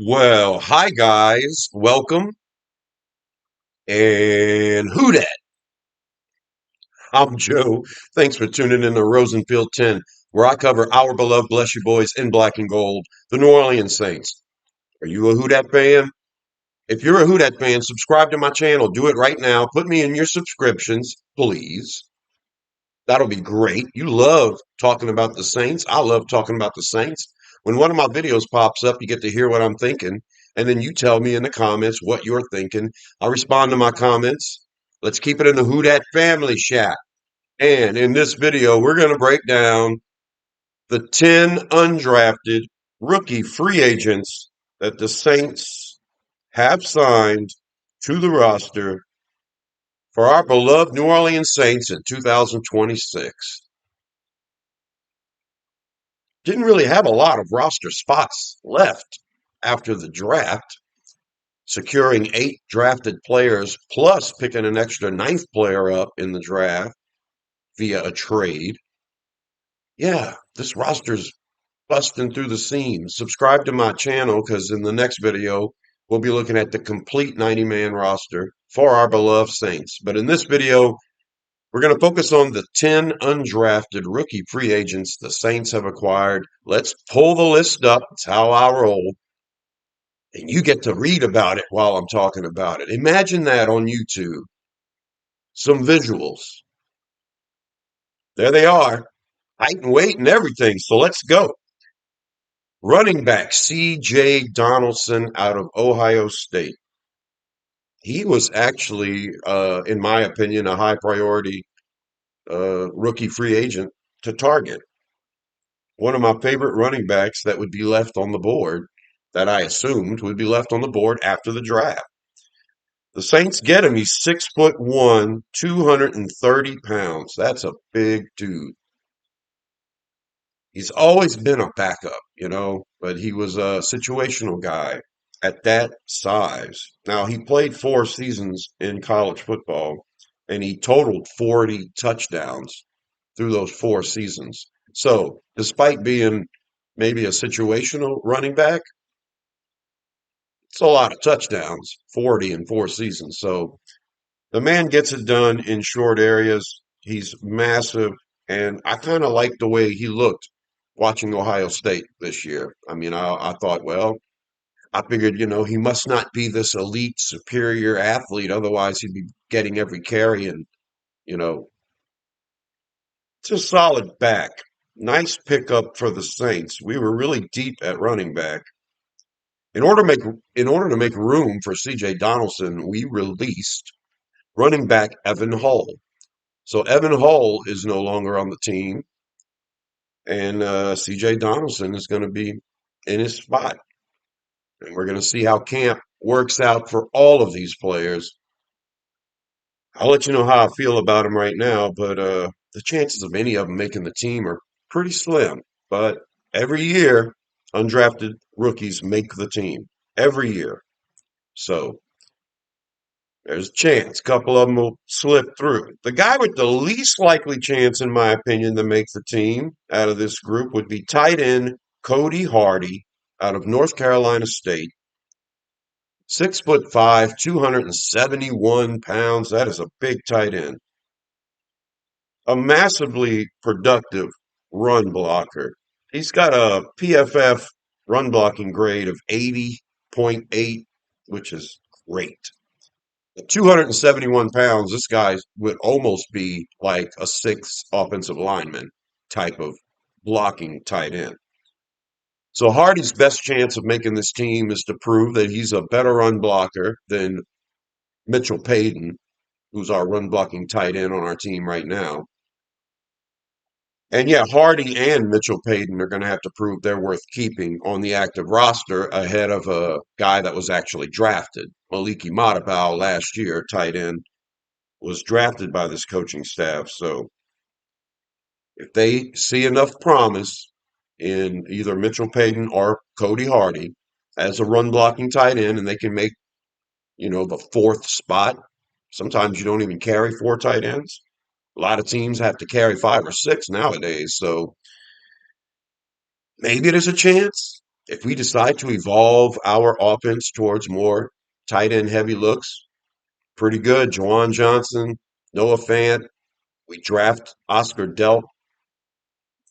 Well, hi guys, welcome, and who dat? I'm Joe. Thanks for tuning in to Rosenfield 10, where I cover our beloved Bless You Boys in black and gold, the New Orleans Saints. Are you a Who Dat fan? If you're a Who Dat fan, subscribe to my channel. Do it right now. Put me in your subscriptions, please. That'll be great. You love talking about the Saints. I love talking about the Saints. When one of my videos pops up, you get to hear what I'm thinking, and then you tell me in the comments what you're thinking. I respond to my comments. Let's keep it in the Who Dat family chat. And in this video, we're going to break down the 10 undrafted rookie free agents that the Saints have signed to the roster for our beloved New Orleans Saints in 2026. Didn't really have a lot of roster spots left after the draft, securing 8 drafted players plus picking an extra ninth player up in the draft via a trade. Yeah, this roster's busting through the seams. Subscribe to my channel because in the next video, we'll be looking at the complete 90-man roster for our beloved Saints. But in this video, we're going to focus on the 10 undrafted rookie free agents the Saints have acquired. Let's pull the list up. It's how I roll. And you get to read about it while I'm talking about it. Imagine that on YouTube. Some visuals. There they are. Height and weight and everything. So let's go. Running back C.J. Donaldson out of Ohio State. He was actually, in my opinion, a high priority rookie free agent to target. One of my favorite running backs that would be left on the board, that I assumed would be left on the board after the draft. The Saints get him. He's 6'1", 230 pounds. That's a big dude. He's always been a backup, but he was a situational guy at that size. Now, he played 4 seasons in college football, and he totaled 40 touchdowns through those 4 seasons. So, despite being maybe a situational running back, it's a lot of touchdowns, 40 in 4 seasons. So, the man gets it done in short areas. He's massive, and I kind of like the way he looked watching Ohio State this year. I mean, I thought, well, I figured, he must not be this elite, superior athlete. Otherwise, he'd be getting every carry and, you know, it's a solid back. Nice pickup for the Saints. We were really deep at running back. In order to make room for C.J. Donaldson, we released running back Evan Hull. So Evan Hull is no longer on the team, and C.J. Donaldson is going to be in his spot. And we're going to see how camp works out for all of these players. I'll let you know how I feel about them right now, but the chances of any of them making the team are pretty slim. But every year, undrafted rookies make the team. Every year. So there's a chance. A couple of them will slip through. The guy with the least likely chance, in my opinion, to make the team out of this group would be tight end Cody Hardy out of North Carolina State. 6'5", 271 pounds. That is a big tight end. A massively productive run blocker. He's got a PFF run blocking grade of 80.8, which is great. At 271 pounds, this guy would almost be like a sixth offensive lineman type of blocking tight end. So Hardy's best chance of making this team is to prove that he's a better run blocker than Mitchell Payton, who's our run blocking tight end on our team right now. And yeah, Hardy and Mitchell Payton are going to have to prove they're worth keeping on the active roster ahead of a guy that was actually drafted. Maliki Matapau last year, tight end, was drafted by this coaching staff. So if they see enough promise in either Mitchell Payton or Cody Hardy as a run blocking tight end, and they can make, the fourth spot, sometimes you don't even carry 4 tight ends. A lot of teams have to carry 5 or 6 nowadays. So maybe there's a chance. If we decide to evolve our offense towards more tight end heavy looks, pretty good. Juwan Johnson, Noah Fant. We draft Oscar Delp,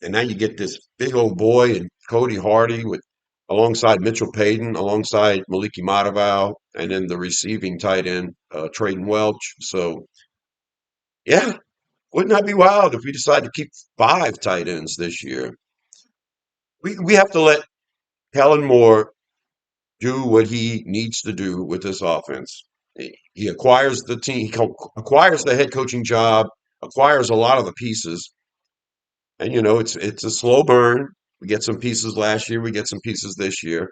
and now you get this big old boy and Cody Hardy with alongside Mitchell Payton, alongside Maliki Mataval, and then the receiving tight end, Traden Welch. So yeah, wouldn't that be wild if we decide to keep five tight ends this year? We have to let Kellen Moore do what he needs to do with this offense. He acquires the team, acquires the head coaching job, acquires a lot of the pieces, and it's a slow burn. We get some pieces last year, we get some pieces this year.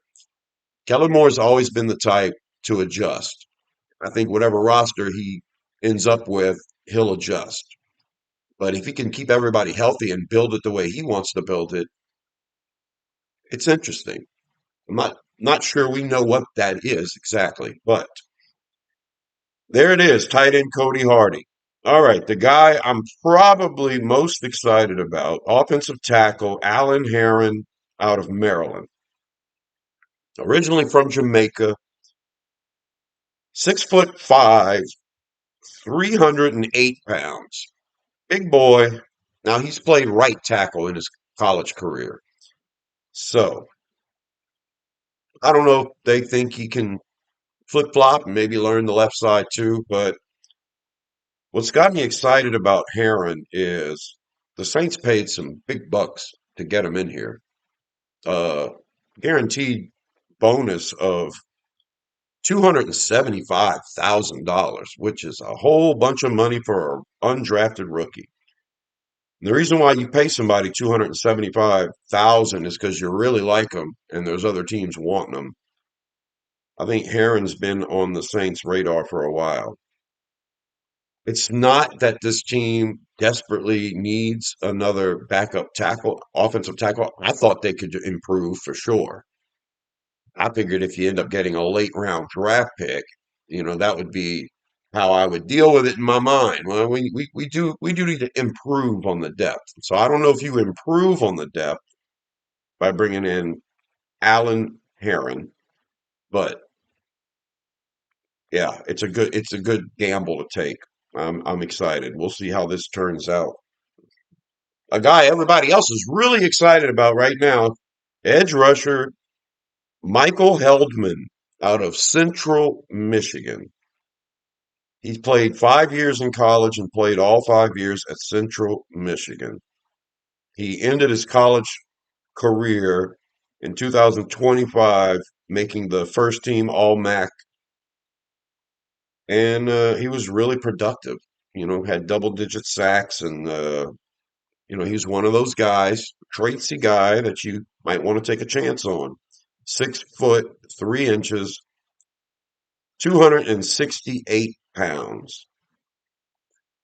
Kellen Moore's always been the type to adjust. I think whatever roster he ends up with, he'll adjust. But if he can keep everybody healthy and build it the way he wants to build it, it's interesting. I'm not sure we know what that is exactly, but there it is, tight end Cody Hardy. All right, the guy I'm probably most excited about, offensive tackle Alan Heron out of Maryland. Originally from Jamaica, 6'5", 308 pounds. Big boy. Now he's played right tackle in his college career. So I don't know if they think he can flip flop and maybe learn the left side too, but what's got me excited about Heron is the Saints paid some big bucks to get him in here. Uh, Guaranteed bonus of $275,000, which is a whole bunch of money for an undrafted rookie. And the reason why you pay somebody 275,000 is because you really like them and there's other teams wanting them. I think Heron's been on the Saints' radar for a while. It's not that this team desperately needs another backup tackle, offensive tackle. I thought they could improve for sure. I figured if you end up getting a late round draft pick, that would be how I would deal with it in my mind. Well, we do need to improve on the depth. So I don't know if you improve on the depth by bringing in Alan Heron, but yeah, it's a good gamble to take. I'm excited. We'll see how this turns out. A guy everybody else is really excited about right now, edge rusher Michael Heldman out of Central Michigan. He's played 5 years in college and played all 5 years at Central Michigan. He ended his college career in 2025, making the first team All MAC, and he was really productive. Had double-digit sacks, and he's one of those guys, traitsy guy that you might want to take a chance on. 6 foot 3 inches, 268 pounds.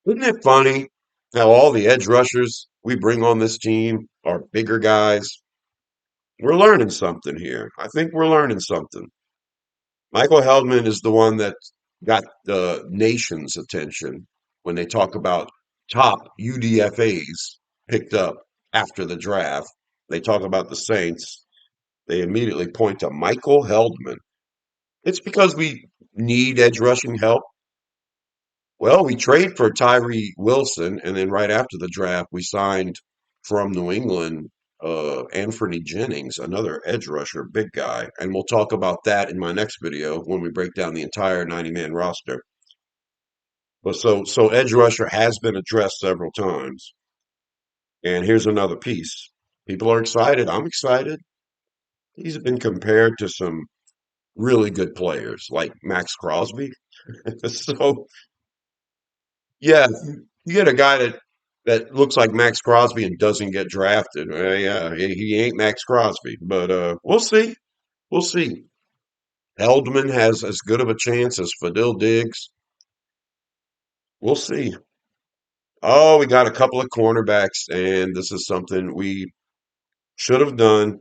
Isn't it funny how all the edge rushers we bring on this team are bigger guys? We're learning something here. I think we're learning something. Michael Heldman is the one that got the nation's attention when they talk about top UDFAs picked up after the draft. They talk about the Saints. They immediately point to Michael Heldman. It's because we need edge rushing help. Well, we trade for Tyree Wilson, and then right after the draft, we signed from New England Anthony Jennings, another edge rusher, big guy. And we'll talk about that in my next video when we break down the entire 90-man roster. But so edge rusher has been addressed several times. And here's another piece. People are excited. I'm excited. He's been compared to some really good players like Max Crosby. So yeah, you get a guy that looks like Max Crosby and doesn't get drafted. Well, yeah, he ain't Max Crosby, but we'll see. We'll see. Heldman has as good of a chance as Fadil Diggs. We'll see. Oh, we got a couple of cornerbacks, and this is something we should have done,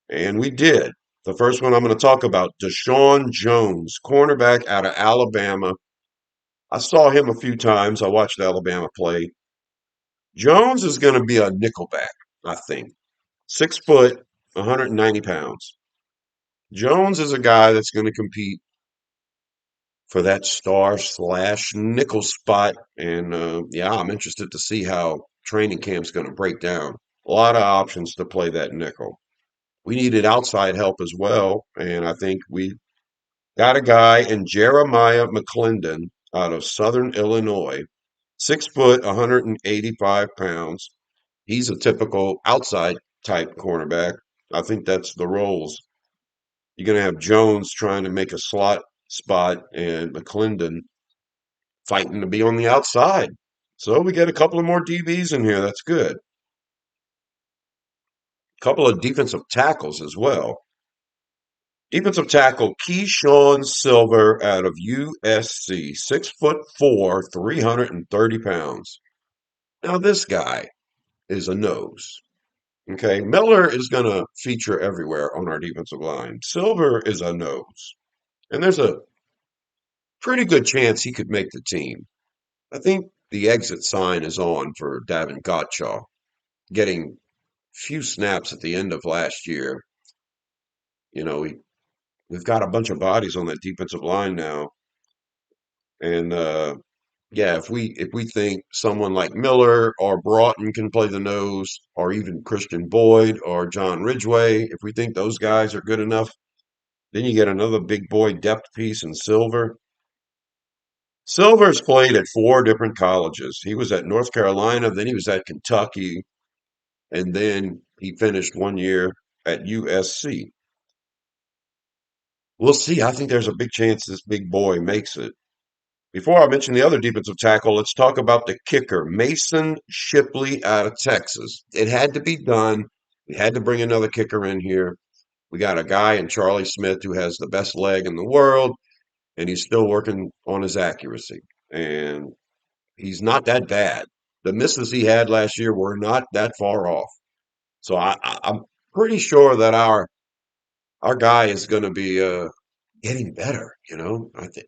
and we did. The first one I'm going to talk about, Deshaun Jones, cornerback out of Alabama. I saw him a few times. I watched Alabama play. Jones is going to be a nickelback, I think. 6 foot, 190 pounds. Jones is a guy that's going to compete for that star slash nickel spot. And yeah, I'm interested to see how training camp's going to break down. A lot of options to play that nickel. We needed outside help as well. And I think we got a guy in Jeremiah McClendon out of Southern Illinois, 6 foot, 185 pounds. He's a typical outside type cornerback. I think that's the roles. You're going to have Jones trying to make a slot spot and McClendon fighting to be on the outside. So we get a couple of more DBs in here. That's good. A couple of defensive tackles as well. Defensive tackle Keyshawn Silver out of USC, 6'4", 330 pounds. Now this guy is a nose. Okay, Miller is going to feature everywhere on our defensive line. Silver is a nose, and there's a pretty good chance he could make the team. I think the exit sign is on for Davin Gottschall, getting few snaps at the end of last year. You know, we've got a bunch of bodies on that defensive line now, and yeah, if we think someone like Miller or Broughton can play the nose, or even Christian Boyd or John Ridgway, if we think those guys are good enough, then you get another big boy depth piece in Silver. Silver's played at four different colleges. He was at North Carolina, then he was at Kentucky, and then he finished 1 year at USC. We'll see. I think there's a big chance this big boy makes it. Before I mention the other defensive tackle, let's talk about the kicker, Mason Shipley out of Texas. It had to be done. We had to bring another kicker in here. We got a guy in Charlie Smith who has the best leg in the world, and he's still working on his accuracy. And he's not that bad. The misses he had last year were not that far off. So I'm pretty sure that our guy is going to be getting better. I think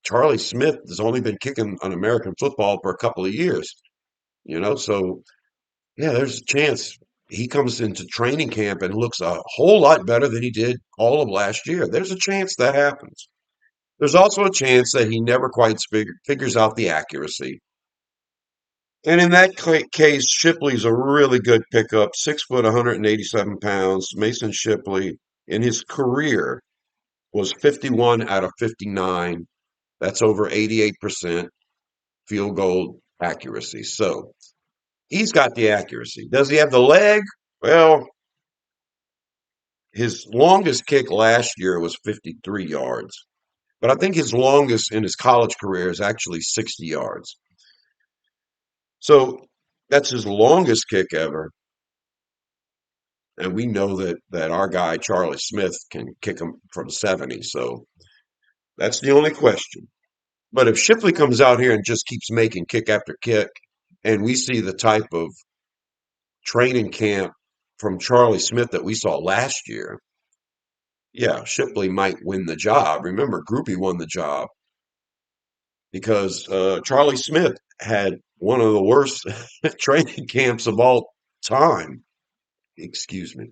Charlie Smith has only been kicking on American football for a couple of years. So yeah, there's a chance he comes into training camp and looks a whole lot better than he did all of last year. There's a chance that happens. There's also a chance that he never quite figures out the accuracy. And in that case, Shipley's a really good pickup. 6 foot, 187 pounds. Mason Shipley, in his career, was 51 out of 59. That's over 88% field goal accuracy. So he's got the accuracy. Does he have the leg? Well, his longest kick last year was 53 yards. But I think his longest in his college career is actually 60 yards. So that's his longest kick ever. And we know that our guy, Charlie Smith, can kick him from 70. So that's the only question. But if Shipley comes out here and just keeps making kick after kick, and we see the type of training camp from Charlie Smith that we saw last year, yeah, Shipley might win the job. Remember, Groupie won the job because Charlie Smith had one of the worst training camps of all time. Excuse me.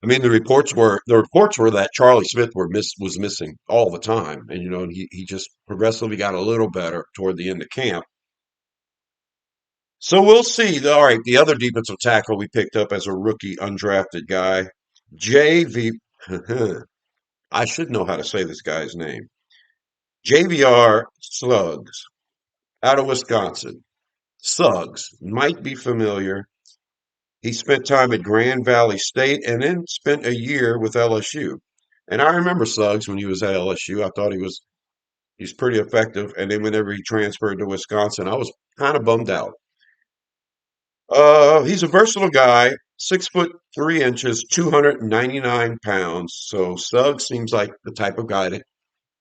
I mean, the reports were that Charlie Smith was missing all the time, and he just progressively got a little better toward the end of camp. So we'll see. All right, the other defensive tackle we picked up as a rookie, undrafted guy, JV. I should know how to say this guy's name. JVR Suggs out of Wisconsin. Suggs might be familiar. He spent time at Grand Valley State and then spent a year with LSU. And I remember Suggs when he was at LSU. I thought he's pretty effective. And then whenever he transferred to Wisconsin, I was kind of bummed out. He's a versatile guy, 6 foot 3 inches, 299 pounds. So Suggs seems like the type of guy that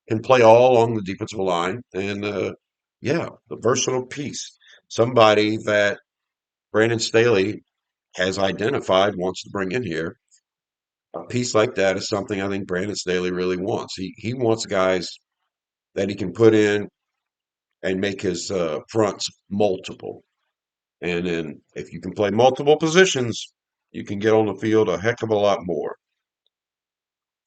can play all along the defensive line. And yeah, the versatile piece. Somebody that Brandon Staley has identified, wants to bring in here. A piece like that is something I think Brandon Staley really wants. He wants guys that he can put in and make his fronts multiple. And then if you can play multiple positions, you can get on the field a heck of a lot more.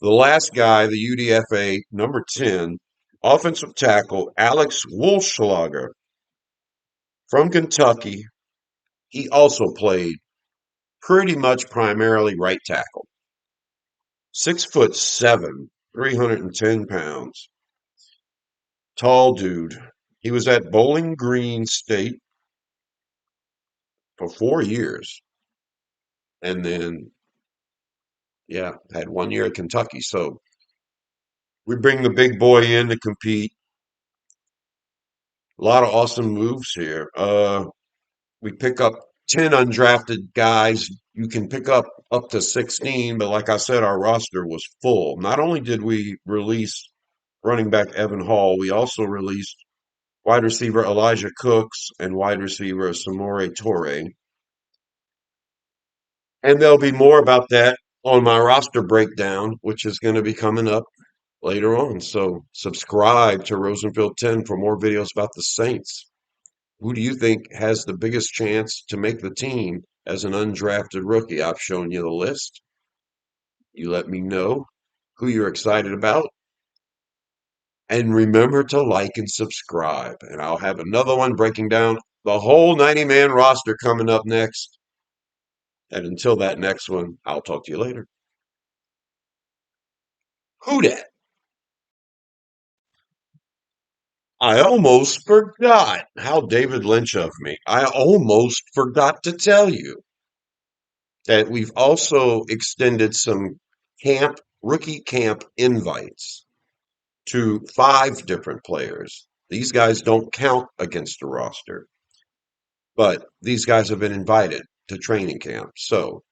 The last guy, the UDFA number 10, offensive tackle Alex Wolschlager from Kentucky. He also played pretty much primarily right tackle. 6'7", 310 pounds. Tall dude. He was at Bowling Green State for 4 years. And then, yeah, had 1 year at Kentucky. So we bring the big boy in to compete. A lot of awesome moves here. We pick up 10 undrafted guys. You can pick up to 16, but like I said, our roster was full. Not only did we release running back Evan Hall, we also released wide receiver Elijah Cooks and wide receiver Samore Torre. And there'll be more about that on my roster breakdown, which is going to be coming up later on. So subscribe to Rosenfield 10 for more videos about the Saints. Who do you think has the biggest chance to make the team as an undrafted rookie? I've shown you the list. You let me know who you're excited about. And remember to like and subscribe. And I'll have another one breaking down the whole 90-man roster coming up next. And until that next one, I'll talk to you later. Who dat? I almost forgot. How David Lynch of me. I almost forgot to tell you that we've also extended some rookie camp invites to 5 different players. These guys don't count against the roster, but these guys have been invited to training camp. So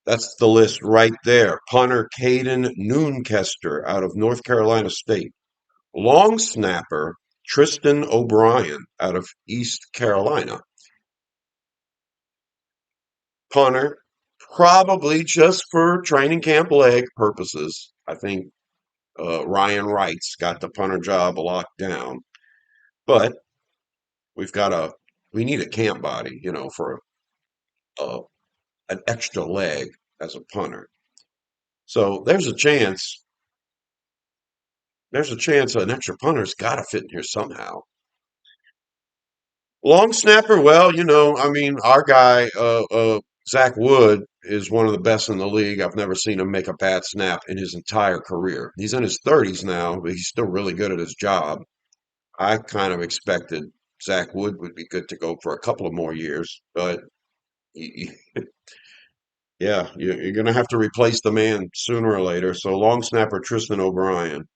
that's the list right there. Punter Caden Noonkester out of North Carolina State. Long snapper Tristan O'Brien out of East Carolina. Punter, probably just for training camp leg purposes. I think Ryan Wright's got the punter job locked down. But we've got we need a camp body, for a, an extra leg as a punter. So there's a chance an extra punter's got to fit in here somehow. Long snapper, well, I mean, our guy, Zach Wood, is one of the best in the league. I've never seen him make a bad snap in his entire career. He's in his 30s now, but he's still really good at his job. I kind of expected Zach Wood would be good to go for a couple of more years, but yeah, you're going to have to replace the man sooner or later. So long snapper Tristan O'Brien.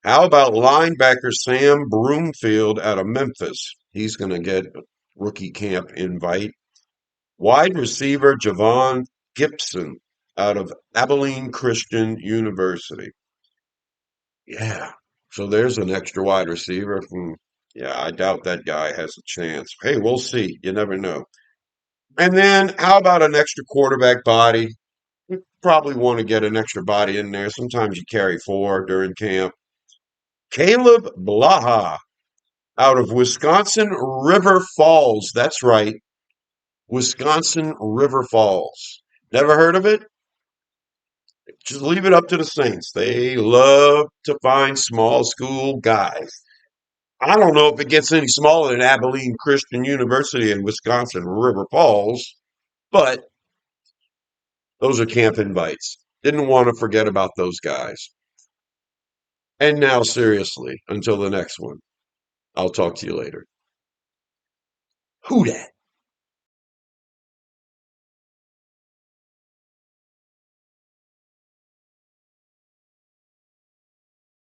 How about linebacker Sam Broomfield out of Memphis? He's going to get a rookie camp invite. Wide receiver Javon Gibson out of Abilene Christian University. Yeah, so there's an extra wide receiver. Yeah, I doubt that guy has a chance. Hey, we'll see. You never know. And then how about an extra quarterback body? You probably want to get an extra body in there. Sometimes you carry 4 during camp. Caleb Blaha out of Wisconsin River Falls. That's right. Wisconsin River Falls. Never heard of it? Just leave it up to the Saints. They love to find small school guys. I don't know if it gets any smaller than Abilene Christian University in Wisconsin River Falls, but those are camp invites. Didn't want to forget about those guys. And now, seriously, until the next one, I'll talk to you later. Who dat?